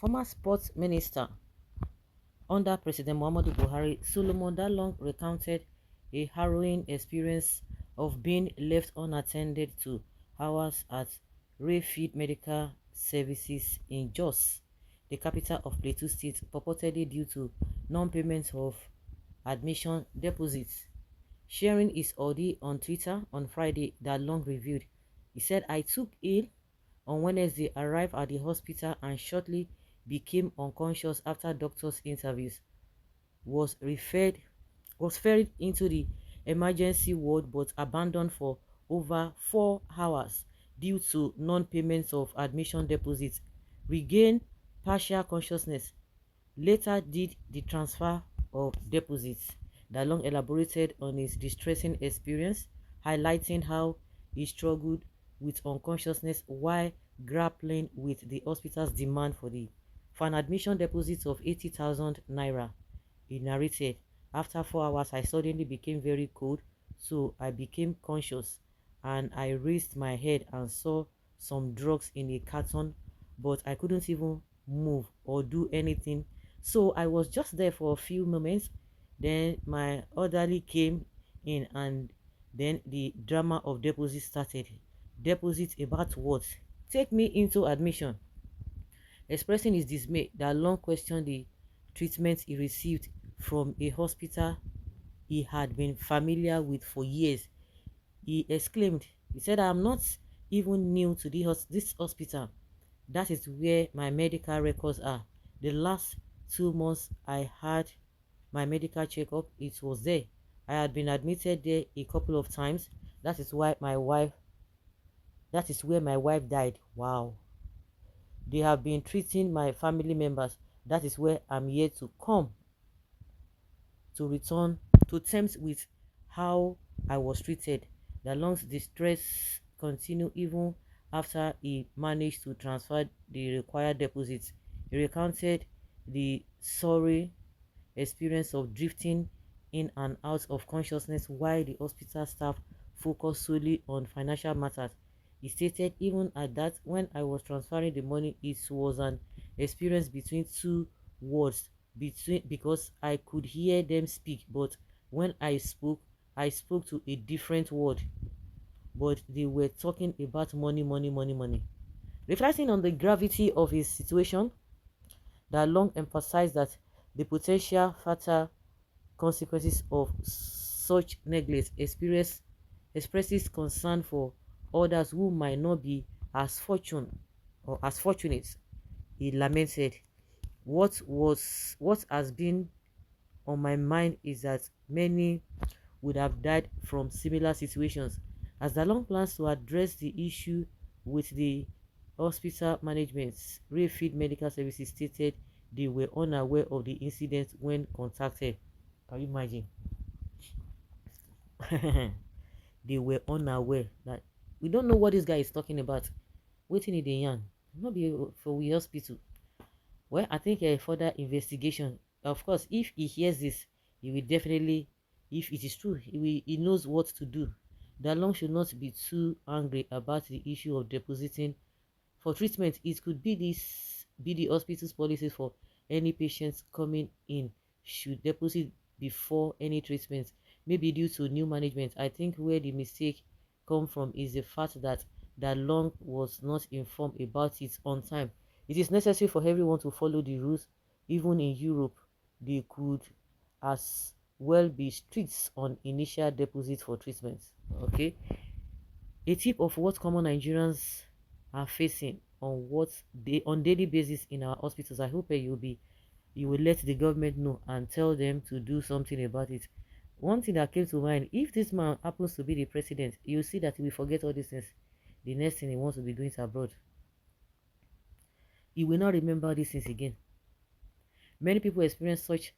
Former sports minister under President Muhammadu Buhari, Solomon Dalong recounted a harrowing experience of being left unattended to hours at Rayfield Medical Services in Jos, the capital of Plateau State, purportedly due to non-payment of admission deposits. Sharing his ordeal on Twitter on Friday, Dalong revealed, he said, "I took ill on Wednesday, arrived at the hospital and shortly became unconscious after doctors' interviews. Was referred was ferried into the emergency ward but abandoned for over 4 hours due to non-payments of admission deposits. Regained partial consciousness. Later did the transfer of deposits." Dalong elaborated on his distressing experience, highlighting how he struggled with unconsciousness while grappling with the hospital's demand for an admission deposit of 80,000 naira. He narrated, "After 4 hours, I suddenly became very cold, so I became conscious and I raised my head and saw some drugs in a carton, but I couldn't even move or do anything. So I was just there for a few moments. Then my orderly came in and then the drama of deposit started. Deposit about what? Take me into admission." Expressing his dismay, Dalong questioned the treatment he received from a hospital he had been familiar with for years. He exclaimed, he said, "I am not even new to this hospital. That is where my medical records are. The last 2 months I had my medical checkup, it was there. I had been admitted there a couple of times. That is why my wife, that is where my wife died. Wow. They have been treating my family members. That is where I'm here to come to return to terms with how I was treated." The Long's distress continued even after he managed to transfer the required deposits. He recounted the sorry experience of drifting in and out of consciousness while the hospital staff focused solely on financial matters. He stated, "Even at that, when I was transferring the money, it was an experience between two words, because I could hear them speak, but when I spoke to a different word, but they were talking about money, money, money, money." Reflecting on the gravity of his situation, Long emphasized that the potential fatal consequences of such neglect expresses concern for others who might not be as fortunate. He lamented, what has been on my mind is that many would have died from similar situations." As Dalong plans to address the issue with the hospital management, Rayfield Medical Services stated they were unaware of the incident when contacted. Can you imagine? They were unaware that we don't know what this guy is talking about. Waiting in the yarn, not be for we hospital. Well, I think a further investigation. Of course, if he hears this, he will definitely, if it is true, he knows what to do. Dalong should not be too angry about the issue of depositing for treatment. It could be the hospital's policies for any patients coming in should deposit before any treatment. Maybe due to new management. I think where the mistake come from is the fact that Dalong was not informed about it on time. It is necessary for everyone to follow the rules. Even in Europe, they could as well be strict on initial deposit for treatment. Okay, a tip of what common Nigerians are facing on daily basis in our hospitals. I hope you will let the government know and tell them to do something about it. One thing that came to mind: if this man happens to be the president, you see that he will forget all these things. The next thing he wants to be doing is abroad. He will not remember these things again. Many people experience such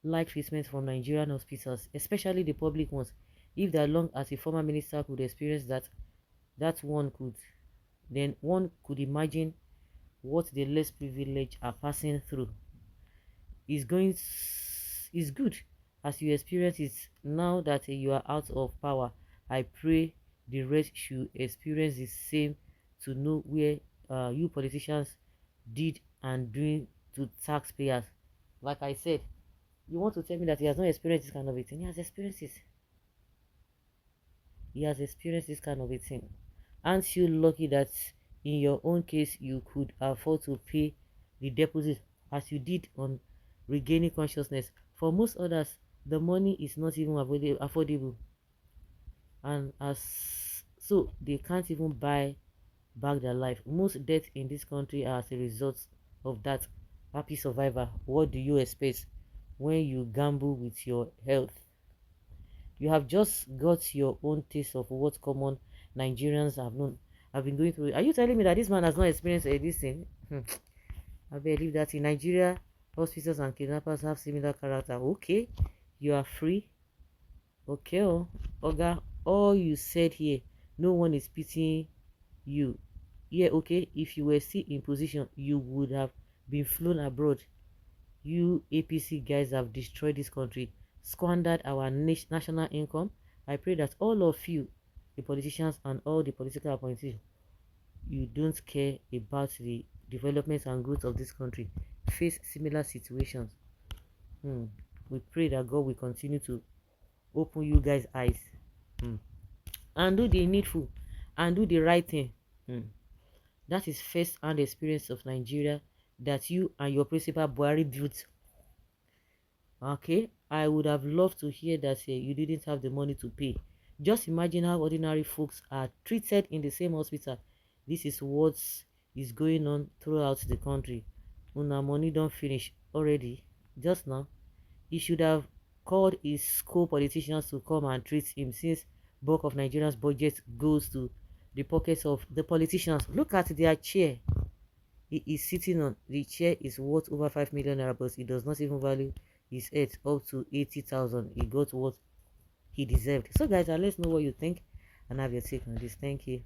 like treatment from Nigerian hospitals, especially the public ones. If that long as a former minister could experience that one could, then one could imagine what the less privileged are passing through. Is good as you experience it now that you are out of power. I pray the rest should experience the same to know where you politicians did and doing to taxpayers. Like I said, you want to tell me that he has not experienced this kind of a thing? He has experienced it. He has experienced this kind of a thing. Aren't you lucky that in your own case you could afford to pay the deposit as you did on regaining consciousness? For most others, the money is not even affordable, and as so they can't even buy back their life. Most deaths in this country are as a result of that. Happy survivor, what do you expect when you gamble with your health? You have just got your own taste of what common Nigerians have been going through. Are you telling me that this man has not experienced this thing? I believe that in Nigeria, hospitals and kidnappers have similar character. Okay, you are free. Okay, oh, Oga, all you said here, no one is pitying you. Yeah, okay, if you were still in position, you would have been flown abroad. You APC guys have destroyed this country, squandered our national income. I pray that all of you, the politicians and all the political appointees, you don't care about the development and growth of this country, face similar situations. We pray that God will continue to open you guys' eyes, and do the needful and do the right thing. That is first-hand experience of Nigeria that you and your principal Buhari built. Okay, I would have loved to hear that you didn't have the money to pay. Just imagine how ordinary folks are treated in the same hospital. This is what is going on throughout the country. Una money don't finish already. Just now, he should have called his co-politicians to come and treat him, since bulk of Nigeria's budget goes to the pockets of the politicians. Look at their chair he is sitting on. The chair is worth over 5 million naira, but he does not even value his head up to 80,000. He got what he deserved. So guys, let's know what you think and have your take on this. Thank you.